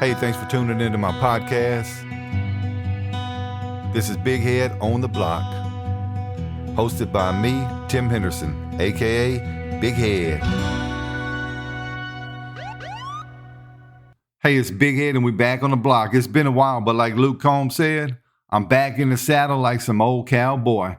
Hey, thanks for tuning into my podcast. This is Big Head on the Block, hosted by me, Tim Henderson, aka Big Head. Hey, it's Big Head and we back on the block. It's been a while, but like Luke Combs said, I'm back in the saddle like some old cowboy.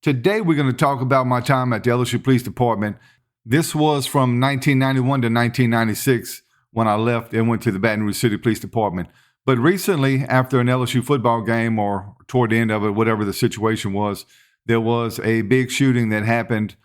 Today we're going to talk about my time at the LSU Police Department. This was from 1991 to 1996 when I left and went to the Baton Rouge City Police Department. But recently, after an LSU football game or toward the end of it, whatever the situation was, there was a big shooting that happened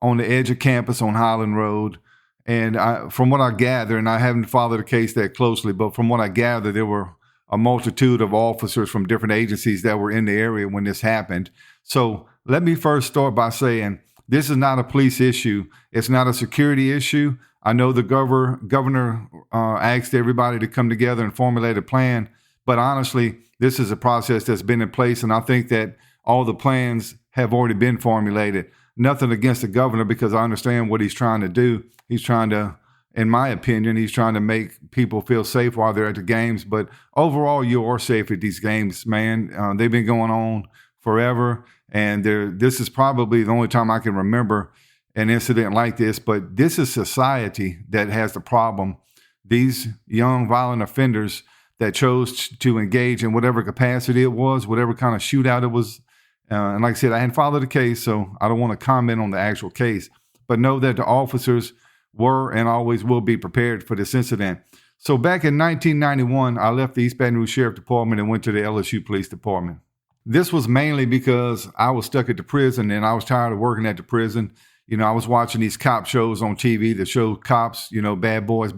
on the edge of campus on Highland Road. And from what I gather, and I haven't followed the case that closely, but from what I gather, there were a multitude of officers from different agencies that were in the area when this happened. So let me first start by saying this is not a police issue. It's not a security issue. I know the governor asked everybody to come together and formulate a plan, but honestly, this is a process that's been in place, and I think that all the plans have already been formulated. Nothing against the governor, because I understand what he's trying to do. He's trying to, in my opinion, he's trying to make people feel safe while they're at the games, but overall, you are safe at these games, man. They've been going on forever, and this is probably the only time I can remember an incident like this, but this is society that has the problem. These young violent offenders that chose to engage in whatever capacity it was, whatever kind of shootout it was. And like I said, I hadn't followed the case, so I don't want to comment on the actual case, but know that the officers were and always will be prepared for this incident. So back in 1991, I left the East Baton Rouge Sheriff Department and went to the LSU Police Department. This was mainly because I was stuck at the prison and I was tired of working at the prison. You know, I was watching these cop shows on TV that showed cops, you know, bad boys.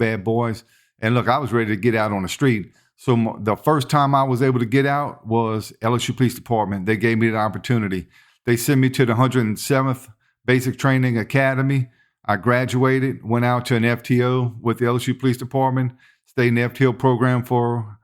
And look, I was ready to get out on the street. So the first time I was able to get out was LSU Police Department. They gave me the opportunity. They sent me to the 107th Basic Training Academy. I graduated, went out to an FTO with the LSU Police Department, stayed in the FTO program for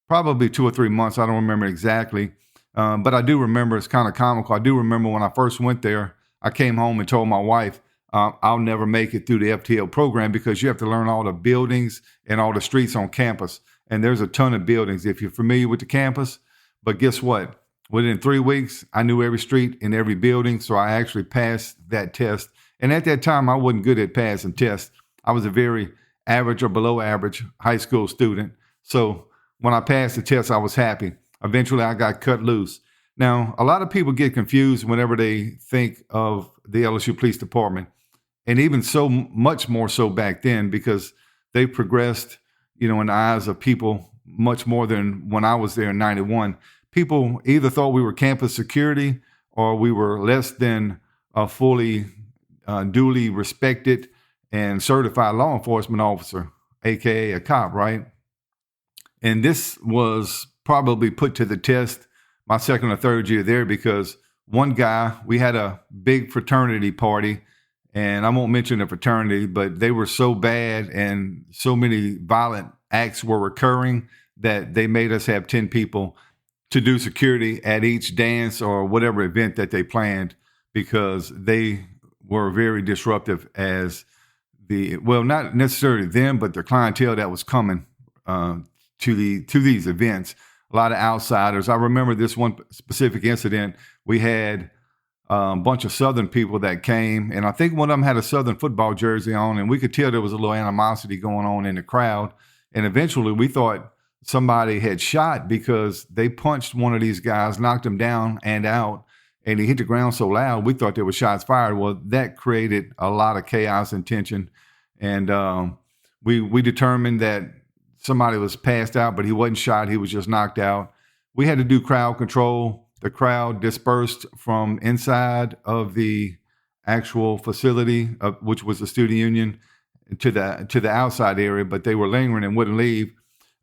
probably 2 or 3 months. I don't remember exactly. But I do remember, it's kind of comical. I do remember when I first went there, I came home and told my wife, I'll never make it through the FTL program because you have to learn all the buildings and all the streets on campus. And there's a ton of buildings if you're familiar with the campus. But guess what? Within 3 weeks, I knew every street and every building. So I actually passed that test. And at that time, I wasn't good at passing tests. I was a very average or below average high school student. So when I passed the test, I was happy. Eventually, I got cut loose. Now, a lot of people get confused whenever they think of the LSU Police Department, and even so much more so back then because they progressed, you know, in the eyes of people much more than when I was there in 91. People either thought we were campus security or we were less than a fully duly respected and certified law enforcement officer, aka a cop, right? And this was probably put to the test my second or third year there because one guy, we had a big fraternity party, and I won't mention the fraternity, but they were so bad and so many violent acts were occurring that they made us have 10 people to do security at each dance or whatever event that they planned because they were very disruptive as not necessarily them, but the clientele that was coming to these events. A lot of outsiders. I remember this one specific incident. We had a bunch of Southern people that came, and I think one of them had a Southern football jersey on, and we could tell there was a little animosity going on in the crowd. And eventually we thought somebody had shot because they punched one of these guys, knocked him down and out, and he hit the ground so loud, we thought there were shots fired. Well, that created a lot of chaos and tension. And we determined that somebody was passed out, but he wasn't shot. He was just knocked out. We had to do crowd control. The crowd dispersed from inside of the actual facility, which was the student union, to the outside area, but they were lingering and wouldn't leave.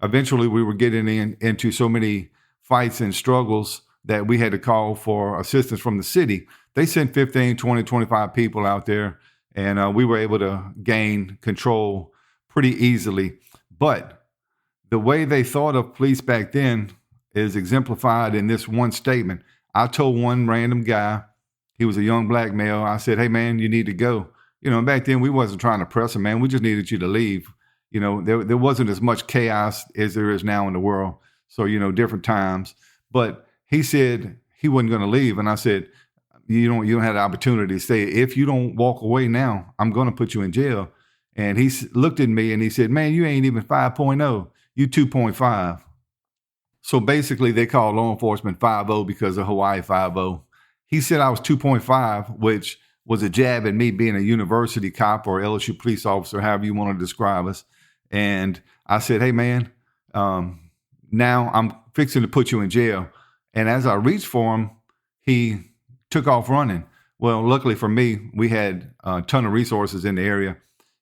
Eventually, we were getting into so many fights and struggles that we had to call for assistance from the city. They sent 15, 20, 25 people out there, and we were able to gain control pretty easily. But the way they thought of police back then is exemplified in this one statement. I told one random guy, he was a young black male, I said, hey, man, you need to go. You know, back then we wasn't trying to press him, man. We just needed you to leave. there wasn't as much chaos as there is now in the world. So, different times. But he said he wasn't going to leave. And I said, you don't have the opportunity to say, if you don't walk away now, I'm going to put you in jail. And he looked at me and he said, man, you ain't even 5.0, you 2.5. So basically they call law enforcement 5.0 because of Hawaii 5.0. He said I was 2.5, which was a jab at me being a university cop or LSU police officer, however you want to describe us. And I said, hey, man, now I'm fixing to put you in jail. And as I reached for him, he took off running. Well, luckily for me, we had a ton of resources in the area.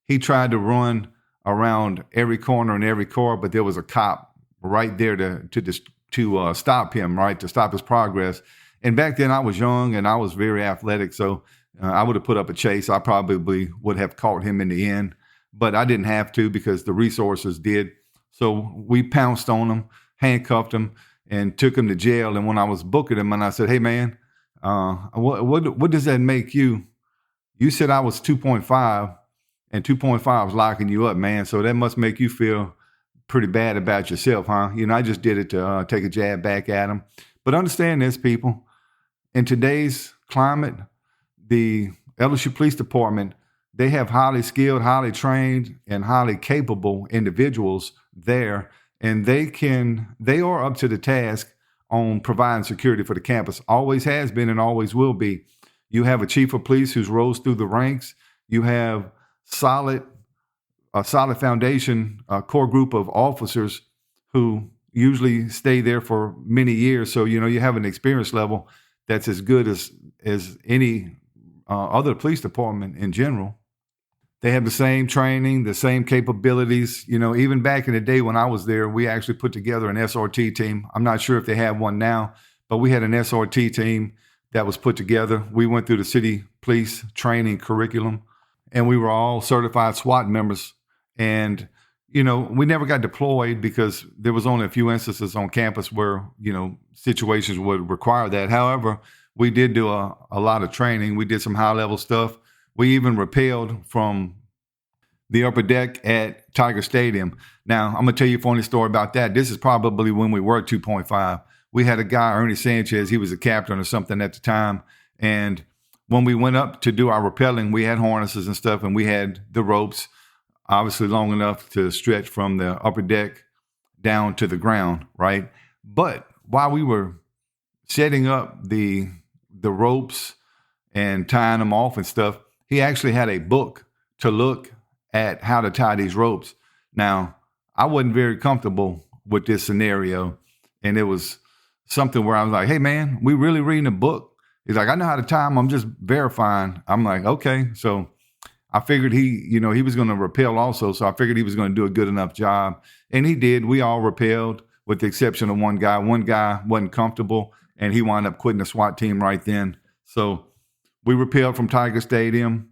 He tried to run around every corner and every car, but there was a cop right there to stop him, right, to stop his progress. And back then I was young and I was very athletic, so I would have put up a chase. I probably would have caught him in the end, but I didn't have to because the resources did. So we pounced on him, handcuffed him, and took him to jail. And when I was booking him, and I said, hey, man, what does that make you? You said I was 2.5, and 2.5 was locking you up, man. So that must make you feel pretty bad about yourself, huh? I just did it to take a jab back at him. But understand this, people. In today's climate, the LSU Police Department, they have highly skilled, highly trained, and highly capable individuals there, and they are up to the task on providing security for the campus. Always has been and always will be. You have a chief of police who's rose through the ranks. You have a solid foundation, a core group of officers who usually stay there for many years. So, you have an experience level that's as good as any other police department in general. They have the same training, the same capabilities. Even back in the day when I was there, we actually put together an SRT team. I'm not sure if they have one now, but we had an SRT team that was put together. We went through the city police training curriculum, and we were all certified SWAT members. And, we never got deployed because there was only a few instances on campus where, situations would require that. However, we did do a lot of training. We did some high-level stuff. We even rappelled from the upper deck at Tiger Stadium. Now, I'm going to tell you a funny story about that. This is probably when we were 2.5. We had a guy, Ernie Sanchez. He was a captain or something at the time. And when we went up to do our rappelling, we had harnesses and stuff, and we had the ropes, obviously long enough to stretch from the upper deck down to the ground, right? But while we were setting up the ropes and tying them off and stuff, he actually had a book to look at how to tie these ropes. Now, I wasn't very comfortable with this scenario, and it was something where I was like, hey, man, we really reading a book? He's like, I know how to tie them. I'm just verifying. I'm like, okay. So I figured he was going to rappel also. So I figured he was going to do a good enough job. And he did. We all rappelled with the exception of one guy. One guy wasn't comfortable, and he wound up quitting the SWAT team right then. So we rappelled from Tiger Stadium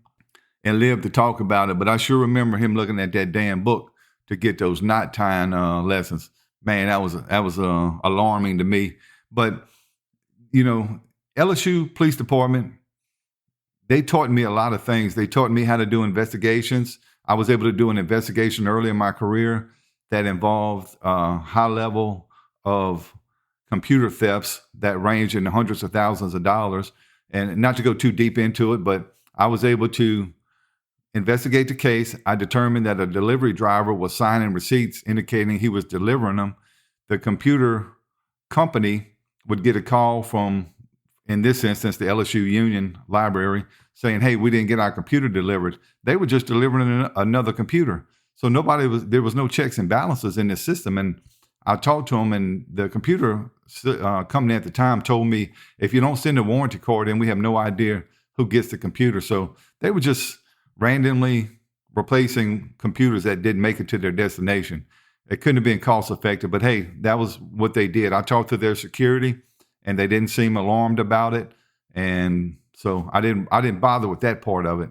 and lived to talk about it. But I sure remember him looking at that damn book to get those knot tying lessons. Man, that was alarming to me. But, LSU Police Department, they taught me a lot of things. They taught me how to do investigations. I was able to do an investigation early in my career that involved high level of computer thefts that range in the hundreds of thousands of dollars. And not to go too deep into it, but I was able to investigate the case. I determined that a delivery driver was signing receipts indicating he was delivering them. The computer company would get a call from, in this instance, the LSU Union Library saying, hey, we didn't get our computer delivered. They were just delivering another computer. So there was no checks and balances in this system. And I talked to them, and the computer company at the time told me, if you don't send a warranty card in, we have no idea who gets the computer. So they were just randomly replacing computers that didn't make it to their destination. It couldn't have been cost effective, but hey, that was what they did. I talked to their security, and they didn't seem alarmed about it. And so I didn't bother with that part of it.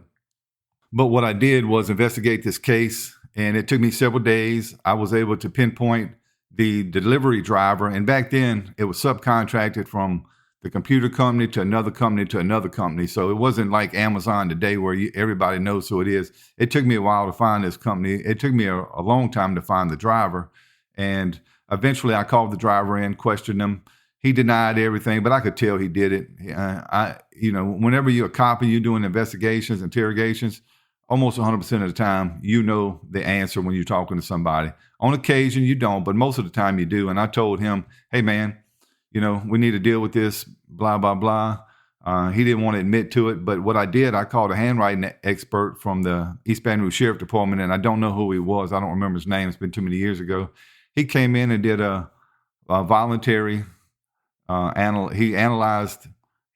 But what I did was investigate this case, and it took me several days. I was able to pinpoint the delivery driver. And back then it was subcontracted from the computer company to another company to another company. So it wasn't like Amazon today where everybody knows who it is. It took me a while to find this company. It took me a long time to find the driver. And eventually I called the driver in, questioned him. He denied everything, but I could tell he did it. Whenever you're a cop and you're doing investigations, interrogations, almost 100% of the time, you know the answer when you're talking to somebody. On occasion, you don't, but most of the time you do. And I told him, hey, man, we need to deal with this, blah, blah, blah. He didn't want to admit to it. But what I did, I called a handwriting expert from the East Baton Rouge Sheriff Department, and I don't know who he was. I don't remember his name. It's been too many years ago. He came in and did a voluntary he analyzed,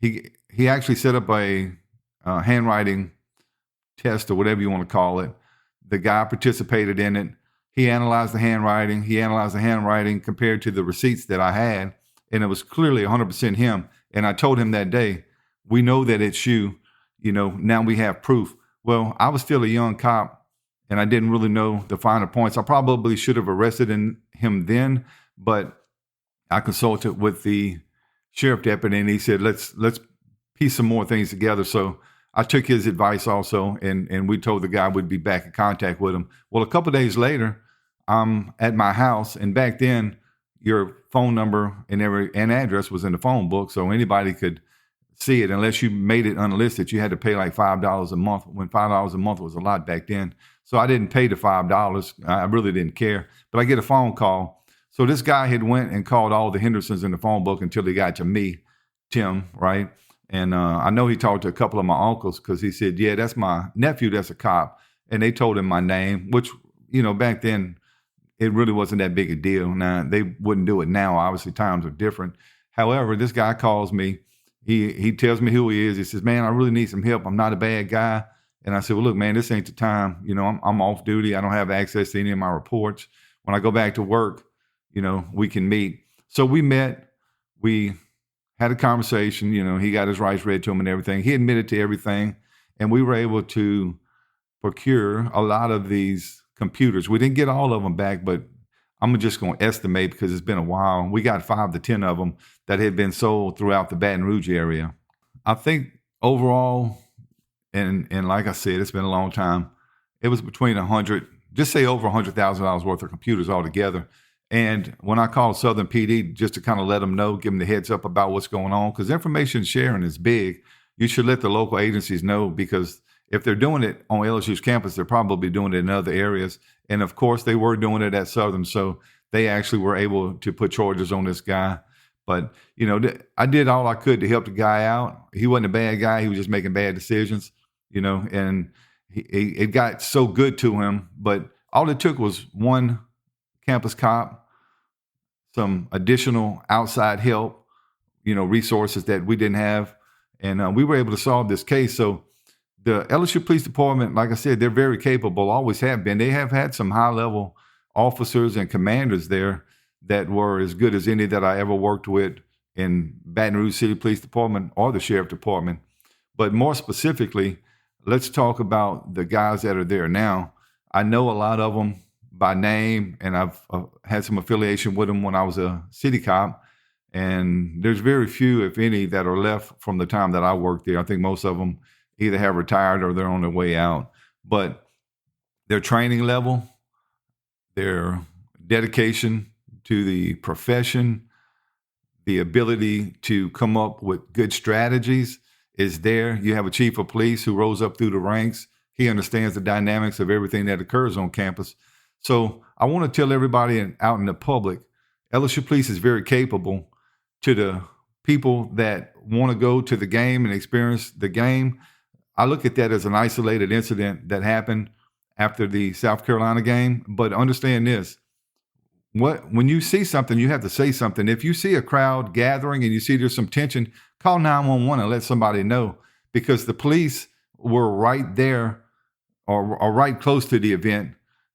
he actually set up a handwriting test or whatever you want to call it. The guy participated in it. He analyzed the handwriting. He analyzed the handwriting compared to the receipts that I had, and it was clearly 100% him. And I told him that day, we know that it's you. Now we have proof. Well, I was still a young cop, and I didn't really know the finer points. I probably should have arrested him then, but I consulted with the sheriff deputy, and he said, let's piece some more things together. So I took his advice also, and we told the guy we'd be back in contact with him. Well, a couple of days later, I'm at my house, and back then, your phone number and address was in the phone book, so anybody could see it. Unless you made it unlisted, you had to pay like $5 a month, when $5 a month was a lot back then. So I didn't pay the $5. I really didn't care. But I get a phone call. So this guy had went and called all the Hendersons in the phone book until he got to me, Tim, right? And I know he talked to a couple of my uncles because he said, yeah, that's my nephew that's a cop. And they told him my name, which, back then, it really wasn't that big a deal. Now, they wouldn't do it now. Obviously, times are different. However, this guy calls me. He tells me who he is. He says, man, I really need some help. I'm not a bad guy. And I said, well, look, man, this ain't the time. I'm off duty. I don't have access to any of my reports. When I go back to work, we can meet. So we met. We had a conversation. He got his rights read to him and everything. He admitted to everything. And we were able to procure a lot of these computers. We didn't get all of them back, but I'm just going to estimate because it's been a while. We got 5 to 10 of them that had been sold throughout the Baton Rouge area. I think overall, and like I said, it's been a long time. It was between just say over $100,000 worth of computers altogether. And when I called Southern PD just to kind of let them know, give them the heads up about what's going on, because information sharing is big. You should let the local agencies know, because if they're doing it on LSU's campus, they're probably doing it in other areas. And of course, they were doing it at Southern. So they actually were able to put charges on this guy. But, I did all I could to help the guy out. He wasn't a bad guy. He was just making bad decisions, and it got so good to him. But all it took was one campus cop, some additional outside help, resources that we didn't have. And we were able to solve this case. So the LSU Police Department, like I said, they're very capable, always have been. They have had some high-level officers and commanders there that were as good as any that I ever worked with in Baton Rouge City Police Department or the Sheriff Department. But more specifically, let's talk about the guys that are there now. I know a lot of them by name, and I've had some affiliation with them when I was a city cop. And there's very few, if any, that are left from the time that I worked there. I think most of them either have retired or they're on their way out. But their training level, their dedication to the profession, the ability to come up with good strategies is there. You have a chief of police who rose up through the ranks. He understands the dynamics of everything that occurs on campus. So I want to tell everybody out in the public, LSU Police is very capable. To the people that want to go to the game and experience the game, I look at that as an isolated incident that happened after the South Carolina game. But understand this, when you see something, you have to say something. If you see a crowd gathering and you see there's some tension, call 911 and let somebody know, because the police were right there or right close to the event.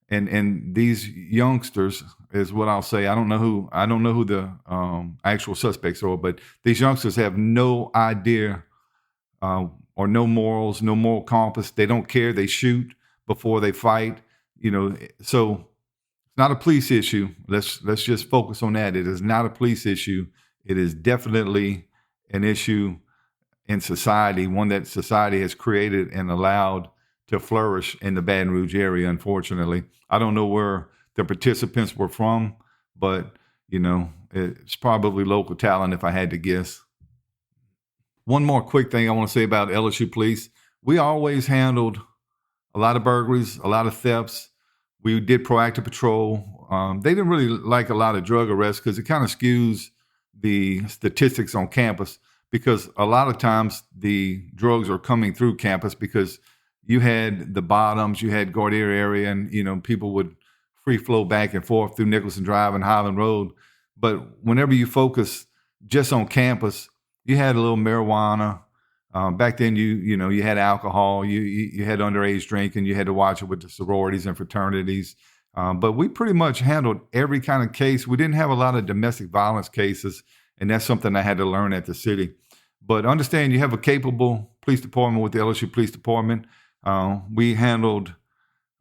And these youngsters is what I'll say. I don't know who the actual suspects are, but these youngsters have no idea or no morals, no moral compass. They don't care. They shoot before they fight. So it's not a police issue. Let's just focus on that. It is not a police issue. It is definitely an issue in society, one that society has created and allowed to flourish in the Baton Rouge area, unfortunately. I don't know where the participants were from, but, it's probably local talent if I had to guess. One more quick thing I want to say about LSU police. We always handled a lot of burglaries, a lot of thefts. We did proactive patrol. They didn't really like a lot of drug arrests because it kind of skews the statistics on campus, because a lot of times the drugs are coming through campus because you had the bottoms, you had Gardere area, and, people would free flow back and forth through Nicholson Drive and Highland Road. But whenever you focus just on campus, you had a little marijuana. Back then, you had alcohol, you had underage drinking, you had to watch it with the sororities and fraternities. But we pretty much handled every kind of case. We didn't have a lot of domestic violence cases, and that's something I had to learn at the city. But understand, you have a capable police department with the LSU Police Department. We handled,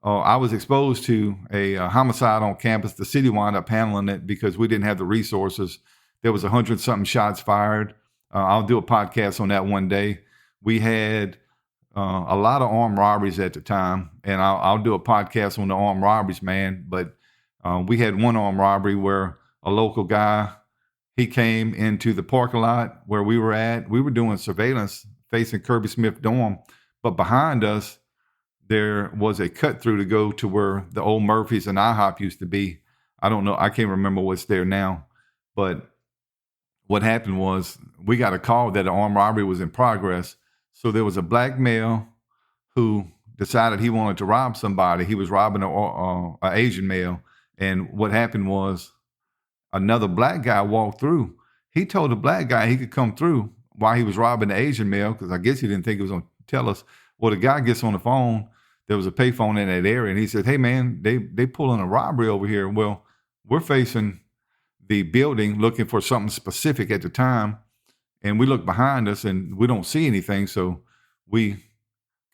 I was exposed to a homicide on campus. The city wound up handling it because we didn't have the resources. There was 100-something shots fired. I'll do a podcast on that one day. We had a lot of armed robberies at the time, and I'll do a podcast on the armed robberies, man. But we had one armed robbery where a local guy, he came into the parking lot where we were at. We were doing surveillance facing Kirby Smith dorm, but behind us, there was a cut through to go to where the old Murphy's and IHOP used to be. I don't know. I can't remember what's there now, but what happened was we got a call that an armed robbery was in progress. So there was a black male who decided he wanted to rob somebody. He was robbing an Asian male. And what happened was another black guy walked through. He told the black guy he could come through while he was robbing the Asian male, because I guess he didn't think he was going to tell us. Well, the guy gets on the phone. There was a payphone in that area. And he said, hey, man, they pulling a robbery over here. Well, we're facing the building looking for something specific at the time, and we look behind us and we don't see anything, so we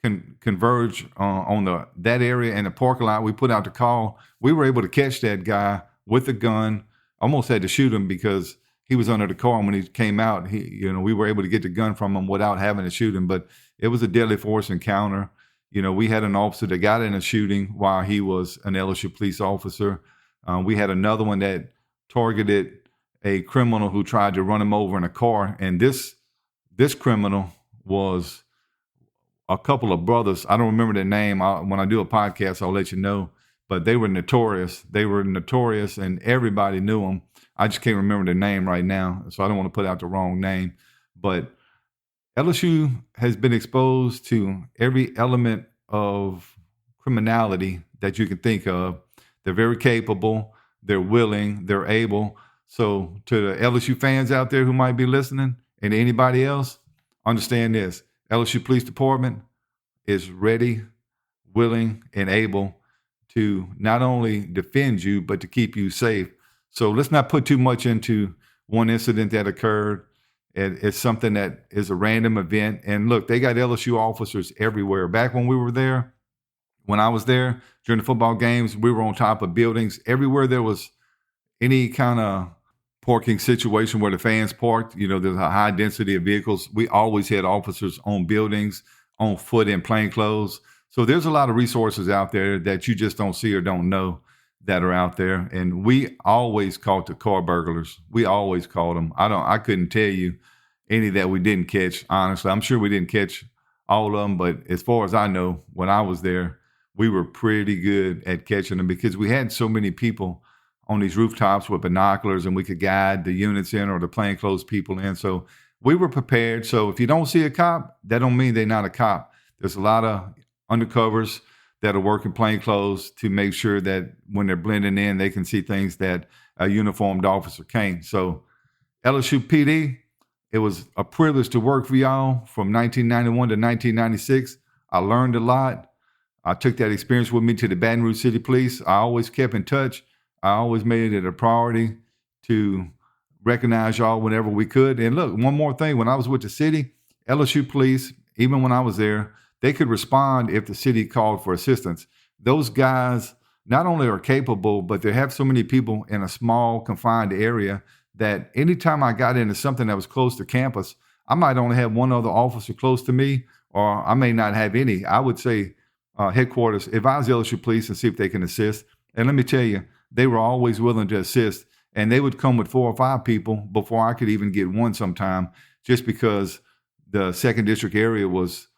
can converge on that area and the parking lot. We put out the call. We were able to catch that guy with a gun. Almost had to shoot him because he was under the car, and when he came out, we were able to get the gun from him without having to shoot him. But it was a deadly force encounter. We had an officer that got in a shooting while he was an LSU police officer. We had another one that targeted a criminal who tried to run him over in a car. And this criminal was a couple of brothers. I don't remember their name. When I do a podcast, I'll let you know. But they were notorious. And everybody knew them. I just can't remember their name right now, so I don't want to put out the wrong name. But LSU has been exposed to every element of criminality that you can think of. They're very capable. They're willing, they're able. So to the LSU fans out there who might be listening, and anybody else, understand this. LSU Police Department is ready, willing, and able to not only defend you, but to keep you safe. So let's not put too much into one incident that occurred. It's something that is a random event. And look, they got LSU officers everywhere. Back when we were there, when I was there, during the football games, we were on top of buildings. Everywhere there was any kind of parking situation where the fans parked, there's a high density of vehicles. We always had officers on buildings, on foot, in plain clothes. So there's a lot of resources out there that you just don't see or don't know that are out there. And we always caught the car burglars. We always caught them. I couldn't tell you any that we didn't catch, honestly. I'm sure we didn't catch all of them, but as far as I know, when I was there, we were pretty good at catching them because we had so many people on these rooftops with binoculars, and we could guide the units in or the plainclothes people in. So we were prepared. So if you don't see a cop, that don't mean they're not a cop. There's a lot of undercovers that are working plainclothes to make sure that when they're blending in, they can see things that a uniformed officer can't. So LSU PD, it was a privilege to work for y'all from 1991 to 1996. I learned a lot. I took that experience with me to the Baton Rouge City Police. I always kept in touch. I always made it a priority to recognize y'all whenever we could. And look, one more thing. When I was with the city, LSU Police, even when I was there, they could respond if the city called for assistance. Those guys not only are capable, but they have so many people in a small, confined area that anytime I got into something that was close to campus, I might only have one other officer close to me, or I may not have any. I would say headquarters, advise LSU police and see if they can assist. And let me tell you, they were always willing to assist. And they would come with 4 or 5 people before I could even get one sometime, just because the 2nd District area was,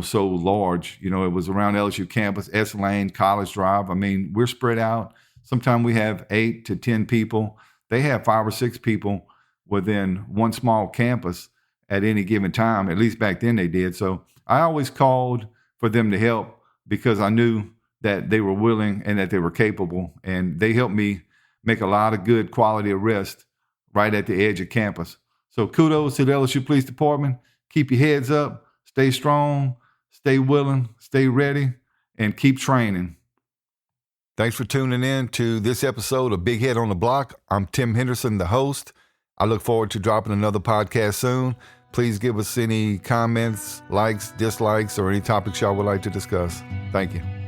so large. It was around LSU campus, S Lane, College Drive. I mean, we're spread out. Sometimes we have 8 to 10 people. They have 5 or 6 people within one small campus at any given time. At least back then they did. So I always called for them to help because I knew that they were willing and that they were capable. And they helped me make a lot of good quality arrests right at the edge of campus. So kudos to the LSU Police Department. Keep your heads up, stay strong, stay willing, stay ready, and keep training. Thanks for tuning in to this episode of Big Head on the Block. I'm Tim Henderson, the host. I look forward to dropping another podcast soon. Please give us any comments, likes, dislikes, or any topics y'all would like to discuss. Thank you.